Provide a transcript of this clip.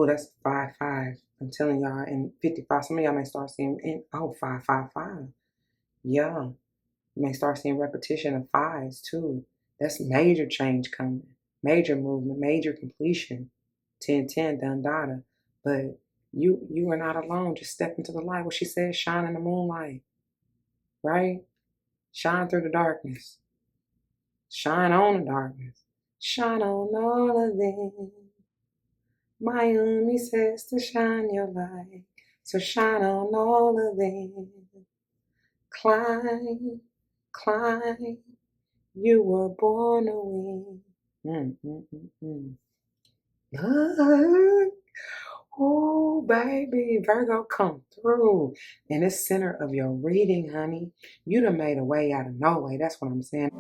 Oh, that's 5-5. I'm telling y'all, and 55. Some of y'all may start seeing, 555. Yeah, you may start seeing repetition of fives too. That's major change coming, major movement, major completion. 10-10, done data. But you are not alone. Just step into the light. What she said, shine in the moonlight, right? Shine through the darkness. Shine on the darkness. Shine on all of them. Miami says to shine your light. So shine on all of them. Climb, climb. You were born to win. Look. Oh, baby, Virgo, come through. In the center of your reading, honey, you done made a way out of no way. That's what I'm saying.